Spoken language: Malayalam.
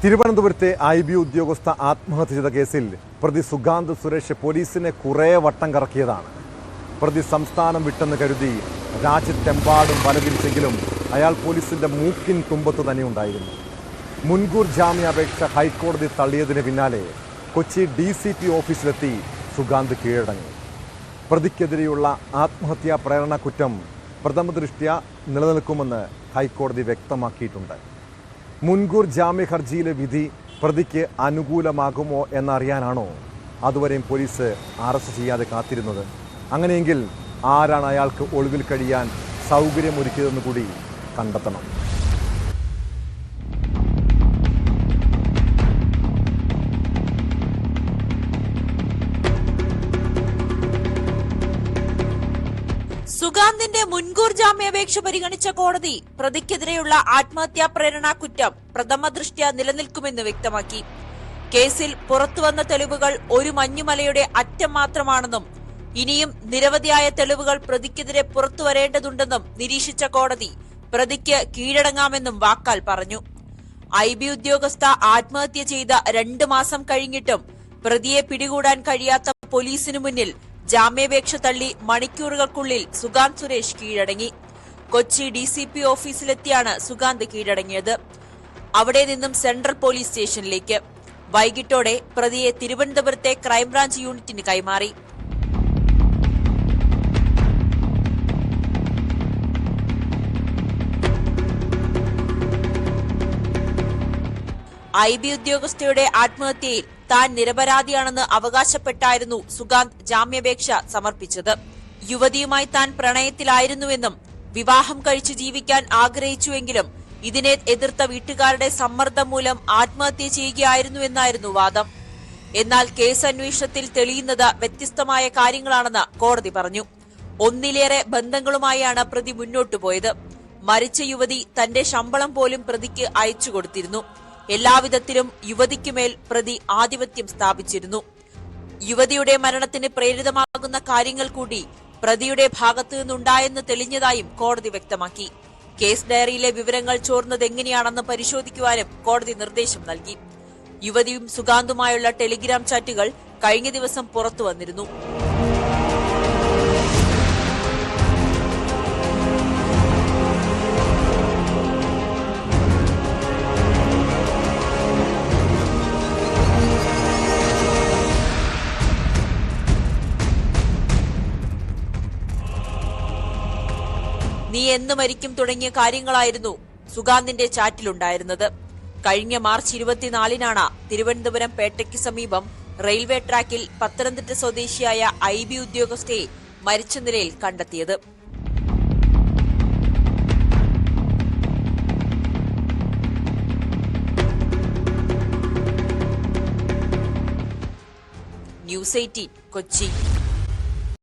തിരുവനന്തപുരത്തെ IB ഉദ്യോഗസ്ഥ ആത്മഹത്യ ചെയ്ത കേസിൽ പ്രതി സുഗാന്ത് സുരേഷ് പോലീസിനെ കുറേ വട്ടം കറക്കിയതാണ്. പ്രതി സംസ്ഥാനം വിട്ടെന്ന് കരുതി രാജ്യത്തെമ്പാടും വലവിരിച്ചെങ്കിലും അയാൾ പോലീസിന്റെ മൂക്കിൻ തുമ്പത്ത് തന്നെ ഉണ്ടായിരുന്നു. മുൻകൂർ ജാമ്യാപേക്ഷ ഹൈക്കോടതി തള്ളിയതിന് പിന്നാലെ കൊച്ചി DCP ഓഫീസിലെത്തി സുഗാന്ത് കീഴടങ്ങി. പ്രതിക്കെതിരെയുള്ള ആത്മഹത്യാ പ്രേരണ കുറ്റം പ്രഥമദൃഷ്ട്യാ നിലനിൽക്കുമെന്ന് ഹൈക്കോടതി വ്യക്തമാക്കിയിട്ടുണ്ട്. മുൻകൂർ ജാമ്യ ഹർജിയിലെ വിധി പ്രതിക്ക് അനുകൂലമാകുമോ എന്നറിയാനാണോ അതുവരെയും പോലീസ് അറസ്റ്റ് ചെയ്യാതെ കാത്തിരുന്നത്? അങ്ങനെയെങ്കിൽ ആരാണ് അയാൾക്ക് ഒളിവിൽ കഴിയാൻ സൗകര്യമൊരുക്കിയതെന്ന് കൂടി കണ്ടെത്തണം. സുഗാന്തിന്റെ മുൻകൂർ ജാമ്യാപേക്ഷ പരിഗണിച്ച കോടതി പ്രതിക്കെതിരെയുള്ള ആത്മഹത്യാ പ്രേരണ കുറ്റം പ്രഥമദൃഷ്ട്യാ നിലനിൽക്കുമെന്ന് വ്യക്തമാക്കി. കേസിൽ പുറത്തുവന്ന തെളിവുകൾ ഒരു മഞ്ഞുമലയുടെ അറ്റം മാത്രമാണെന്നും ഇനിയും നിരവധിയായ തെളിവുകൾ പ്രതിക്കെതിരെ പുറത്തുവരേണ്ടതുണ്ടെന്നും നിരീക്ഷിച്ച കോടതി പ്രതിക്ക് കീഴടങ്ങാമെന്നും വാക്കാൽ പറഞ്ഞു. IB ഉദ്യോഗസ്ഥ ആത്മഹത്യ ചെയ്ത 2 മാസം കഴിഞ്ഞിട്ടും പ്രതിയെ പിടികൂടാൻ കഴിയാത്ത പോലീസിനു മുന്നിൽ ജാമ്യാപേക്ഷ തള്ളി മണിക്കൂറുകൾക്കുള്ളിൽ സുഗാന്ത് സുരേഷ് കീഴടങ്ങി. കൊച്ചി DCP ഓഫീസിലെത്തിയാണ് സുഗാന്ത് കീഴടങ്ങിയത്. അവിടെ നിന്നും സെൻട്രൽ പോലീസ് സ്റ്റേഷനിലേക്ക്. വൈകിട്ടോടെ പ്രതിയെ തിരുവനന്തപുരത്തെ ക്രൈംബ്രാഞ്ച് യൂണിറ്റിന് കൈമാറി. IB ഉദ്യോഗസ്ഥയുടെ ആത്മഹത്യയിൽ താൻ നിരപരാധിയാണെന്ന് അവകാശപ്പെട്ടായിരുന്നു സുഗാന്ത് ജാമ്യാപേക്ഷ സമർപ്പിച്ചത്. യുവതിയുമായി താൻ പ്രണയത്തിലായിരുന്നുവെന്നും വിവാഹം കഴിച്ച് ജീവിക്കാൻ ആഗ്രഹിച്ചുവെങ്കിലും ഇതിനെ എതിർത്ത വീട്ടുകാരുടെ സമ്മർദ്ദം മൂലം ആത്മഹത്യ ചെയ്യുകയായിരുന്നുവെന്നായിരുന്നു വാദം. എന്നാൽ കേസ് അന്വേഷണത്തിൽ തെളിയുന്നത് വ്യത്യസ്തമായ കാര്യങ്ങളാണെന്ന് കോടതി പറഞ്ഞു. ഒന്നിലേറെ ബന്ധങ്ങളുമായാണ് പ്രതി മുന്നോട്ടു പോയത്. മരിച്ച യുവതി തന്റെ ശമ്പളം പോലും പ്രതിക്ക് അയച്ചു കൊടുത്തിരുന്നു. എല്ലാവിധത്തിലും യുവതിക്കുമേൽ പ്രതി ആധിപത്യം സ്ഥാപിച്ചിരുന്നു. യുവതിയുടെ മരണത്തിന് പ്രേരിതമാകുന്ന കാര്യങ്ങൾ കൂടി പ്രതിയുടെ ഭാഗത്തു നിന്നുണ്ടായെന്ന് തെളിഞ്ഞതായും കോടതി വ്യക്തമാക്കി. കേസ് ഡയറിയിലെ വിവരങ്ങൾ ചോർന്നതെങ്ങനെയാണെന്ന് പരിശോധിക്കുവാനും കോടതി നിർദ്ദേശം നൽകി. യുവതിയും സുഗാന്തുമായുള്ള ടെലിഗ്രാം ചാറ്റുകൾ കഴിഞ്ഞ ദിവസം പുറത്തുവന്നിരുന്നു. നീ എന്ന് മരിക്കും തുടങ്ങിയ കാര്യങ്ങളായിരുന്നു സുഗാന്തിന്റെ ചാറ്റിലുണ്ടായിരുന്നത്. കഴിഞ്ഞ മാർച്ച് 24-നാണ് തിരുവനന്തപുരം പേട്ടയ്ക്ക് സമീപം റെയിൽവേ ട്രാക്കിൽ പത്തനംതിട്ട സ്വദേശിയായ IB ഉദ്യോഗസ്ഥയെ മരിച്ച നിലയിൽ കണ്ടെത്തിയത്. ന്യൂസ് 18 കൊച്ചി.